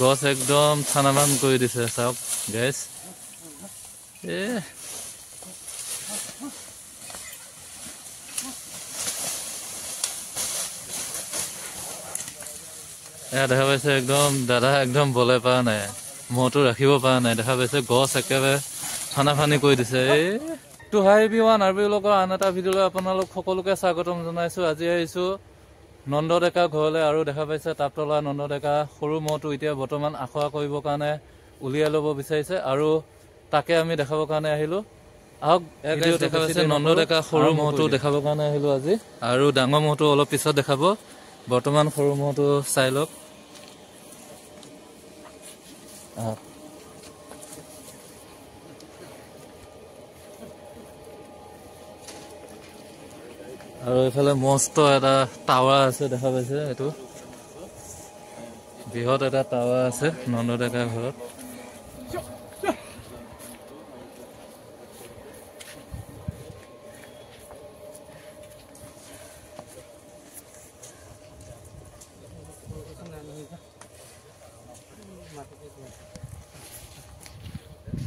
গছ একদম থানাবান কৰি দিছে চাওক গাইছ দেখা পাইছে একদম দাদা একদম বলে পৰা নাই মহটো ৰাখিব পৰা নাই দেখা পাইছে গছ একেবাৰে ফানাফানি কৰি দিছে টু হাই এভৰিৱান আৰবিলোকৰ আন এটা ভিডিঅ'লৈ আপোনালোক সকলোকে স্বাগতম জনাইছো আজি আহিছো নন্দ ডেকা ঘৰলৈ আৰু দেখা পাইছে তাপতলা নন্দ ডেকা সৰু মহটো এতিয়া বৰ্তমান আখৰা কৰিবৰ কাৰণে উলিয়াই ল'ব বিচাৰিছে আৰু তাকে আমি দেখাবৰ কাৰণে আহিলো আহক ভিডিঅ' দেখা পাইছে নন্দ ডেকা সৰু মহটো দেখাবৰ কাৰণে আহিলো আজি আৰু ডাঙৰ মহটো অলপ পিছত দেখাব বৰ্তমান সৰু মহটো চাই লওক আৰু এইফালে মস্ত এটা টাৱাৰ আছে দেখা পাইছে এইটো বৃহৎ এটা টাৱাৰ আছে নন্দ ডেকাৰ ঘৰত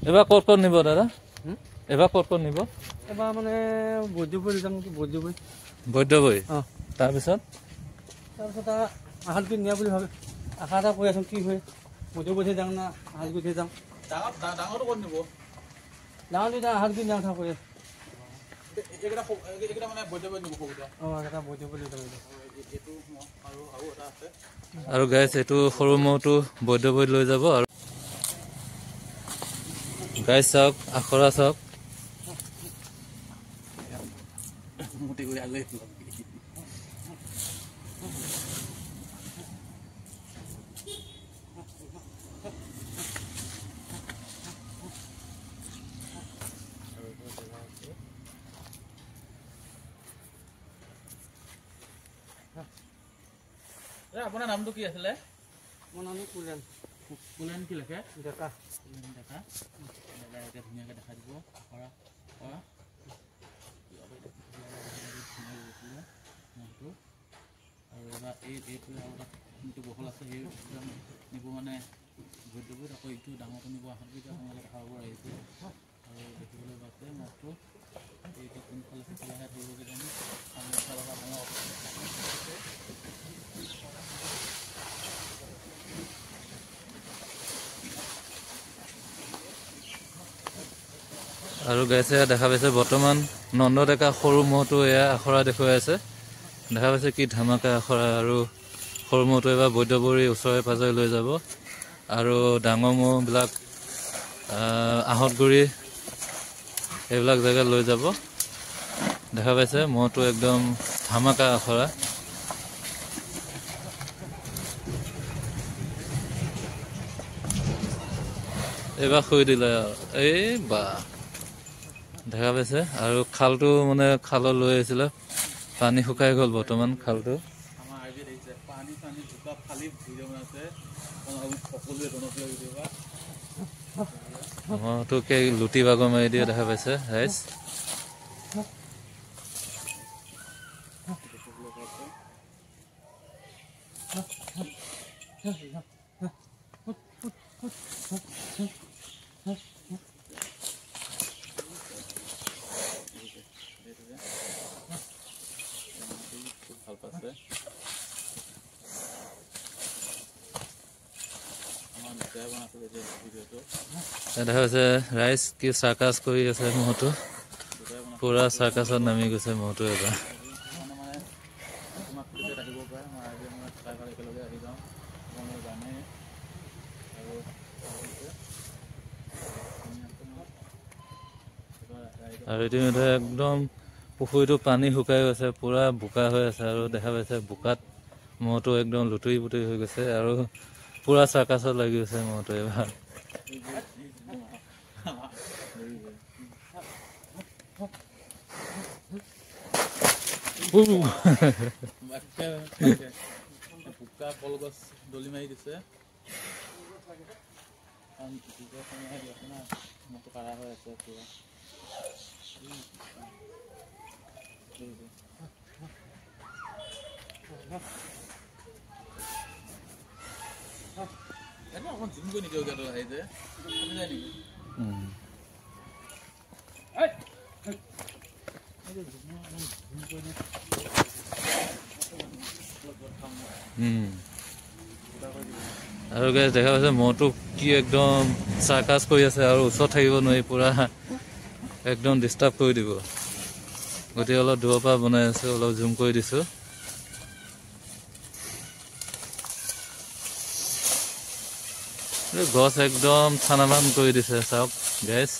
এবাৰ ক'ত নিব দাদা এবাৰ ক'ত নিব এবাৰ মানে বৈদ্যবৈ যাম বৈদ্যবৈ তাৰপিছত আহালগুৰি নিয়া বুলি ভাবে আশা এটা কৰি আছো কি হয় বৈদ্যবৈহে যাওঁ না আহালগুৰিহে যাওঁ ডাঙৰটো ক'ত নিব ডাঙৰটো এতিয়া আহালগুৰি নিয়া কথা কৈ আছো আৰু গাইছ এইটো সৰু মহটো বৈদ্যবৈত লৈ যাব আৰু গাইছ চাওক আখৰা চাওক আপোনাৰ নামটো কি আছিলে মোৰ নামটো কুলেন কুলেন কি লিখে ডেকা ডেকা দাদা এতিয়া ধুনীয়াকৈ দেখা দিব আখৰা কৰা মহটো আৰু এবাৰ এইটো যোনটো বহল আছে সেই নিব মানে বৈদ্যবৈত আকৌ এইটো ডাঙৰটো নিব আহালগুৰিত আপোনালোকে দেখা পাব আহিছে আৰু দেখিবলৈ পাইছে মহটো এইটো কোনফালে সিফালেহে ধৰিবগৈ জানো আৰু গাইছে দেখা পাইছে বৰ্তমান নন্দ ডেকা সৰু মহটো এয়া আখৰা দেখুৱাই আছে দেখা পাইছে কি ধামাকা আখৰা আৰু সৰু মহটো এবাৰ বৈদ্যবৈৰ ওচৰে পাজৰে লৈ যাব আৰু ডাঙৰ মহবিলাক আহঁতগুৰি এইবিলাক জেগাত লৈ যাব দেখা পাইছে মহটো একদম ধামাকা আখৰা এইবাৰ শুই দিলে এই বা দেখা পাইছে আৰু খালটো মানে খালত লৈ আহিছিলে পানী শুকাই গ'ল বৰ্তমান খালটো মহটোকে লুটি বাগৰ মাৰি দিয়ে দেখা পাইছে ৰাইজ দেখা পাইছে ৰাইজ কি চাৰ্কাছ কৰি আছে মহটো পুৰা চাৰ্কাছত নামি গৈছে মহটো এবাৰ আৰু ইতিমধ্যে একদম পুখুৰীটো পানী শুকাই গৈছে পুৰা বোকা হৈ আছে আৰু দেখা পাইছে বোকাত মহটো একদম লুটুৰি পুটুৰি হৈ গৈছে আৰু পুৰা চাৰ্কাছত লাগি গৈছে মহটো এবাৰ বোকা কলগছ দলি মাৰি দিছে মহটো কাঢ়া হৈ আছে পুৰা আৰু গাইজ দেখা পাইছে মহটো কি একদম চাৰ্কাছ কৰি আছে আৰু ওচৰত থাকিব নোৱাৰি পুৰা একদম ডিষ্টাৰ্ব কৰি দিব গতিকে অলপ দূৰৰ পৰা বনাই আছো অলপ জুম কৰি দিছো গছ একদম থানাবান কৰি দিছে চাওক গাইজ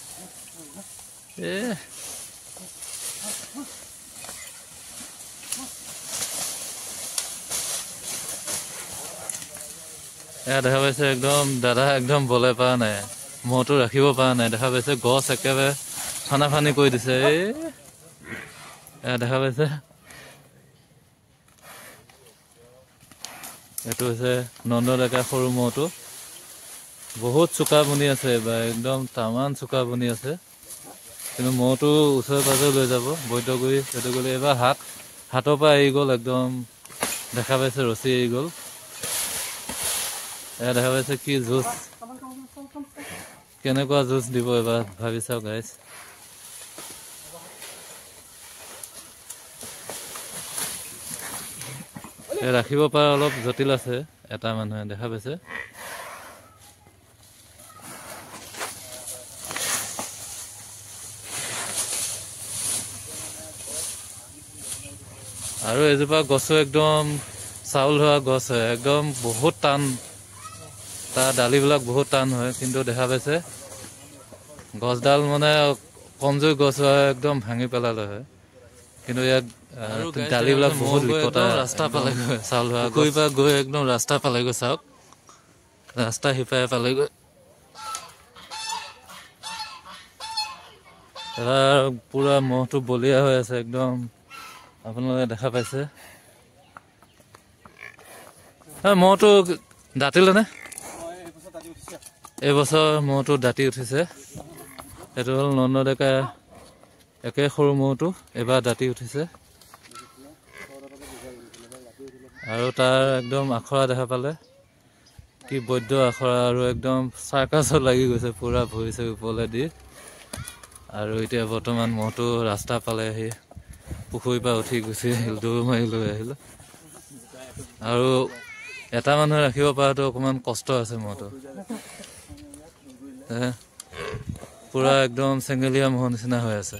এয়া দেখা পাইছে একদম দাদা একদম বলে পৰা নাই মহটো ৰাখিব পৰা নাই দেখা পাইছে গছ একেবাৰে ফানা ফানি কৰি দিছে এয়া দেখা পাইছে এইটো হৈছে নন্দ ডেকা সৰু মহটো বহুত চোকা বনি আছে এইবাৰ একদম তামান চোকা বনি আছে কিন্তু মহটো ওচৰে পাজৰে লৈ যাব বৈঠগুৰি সেইটো গ'লে এইবাৰ হাতৰ পৰা এৰি গ'ল একদম দেখা পাইছে ৰছী এৰি গ'ল এয়া দেখা পাইছে কি যুঁজ কেনেকুৱা যুঁজ দিব এবাৰ ভাবি চাওক গাইজ ৰাখিব পৰা অলপ জটিল আছে এটা মানুহে দেখা পাইছে আৰু এজোপা গছো একদম চাউল হোৱা গছ হয় একদম বহুত টান তাৰ ডালিবিলাক বহুত টান হয় কিন্তু দেখা পাইছে গছডাল মানে কমজোৰি গছ হয় একদম ভাঙি পেলালে হয় কিন্তু ইয়াত ডালিবিলাক বহুত বিকটা ৰাস্তা পালেগৈ চাউল হোৱা গৈ পৰা গৈ একদম ৰাস্তা পালেগৈ চাওক ৰাস্তা সিপাৰে পালেগৈ পুৰা মহটো বলিয়া হৈ আছে একদম আপোনালোকে দেখা পাইছে মহটো দাঁতিলেনে এইবছৰ মহটো দাঁতি উঠিছে এইটো হ'ল নন্দ ডেকা একে সৰু মহটো এইবাৰ দাঁতি উঠিছে আৰু তাৰ একদম আখৰা দেখা পালে কি বৈদ্য আখৰা আৰু একদম চাৰ্কাছত লাগি গৈছে পুৰা ভৰিছে ওপৰলৈ দি আৰু এতিয়া বৰ্তমান মহটো ৰাস্তা পালে আহি পুখুৰীৰ পৰা উঠি গুচি আহিল দৌৰ মাৰি লৈ আহিল আৰু এটা মানুহে ৰাখিব পৰাটো অকণমান কষ্ট আছে মহটো পুৰা একদম চেঙেলীয়া মহৰ নিচিনা হৈ আছে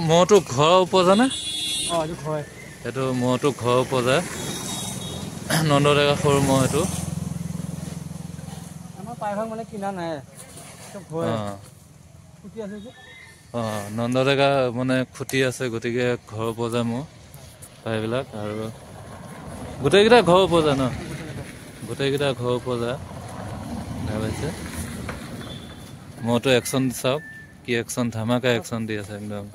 মহটো ঘৰৰ উপজা নে এইটো মহটো ঘৰৰ উপজা নন্দ ডেকা সৰু মহ এইটো নন্দ ডেকা মানে খুটি আছে গতিকে ঘৰৰ উপজা মহ প্ৰায়বিলাক আৰু গোটেইকেইটা ঘৰৰ উপজা ন গোটেইকেইটা ঘৰৰ উপজা দেখা পাইছে মহটো একশ্যন চাওক কি একশ্যন ধামাকা একশ্যন দি আছে একদম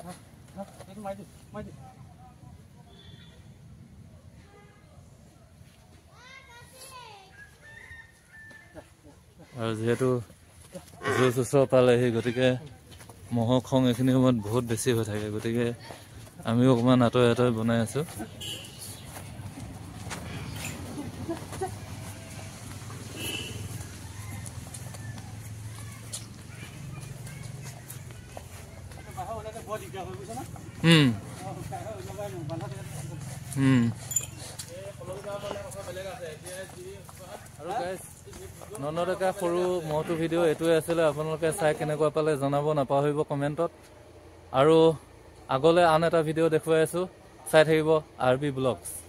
আৰু যিহেতু যুঁজ ওচৰ পালেহি গতিকে মহৰ খং এইখিনি সময়ত বহুত বেছি হৈ থাকে গতিকে আমিও অকণমান আঁতৰে আঁতৰে বনাই আছো নন্দ ডেকা সৰু মহটো ভিডিঅ' এইটোৱে আছিলে আপোনালোকে চাই কেনেকুৱা পালে জনাব নাপাহৰিব কমেণ্টত আৰু আগলৈ আন এটা ভিডিঅ' দেখুৱাই আছো চাই থাকিব RB Vlogs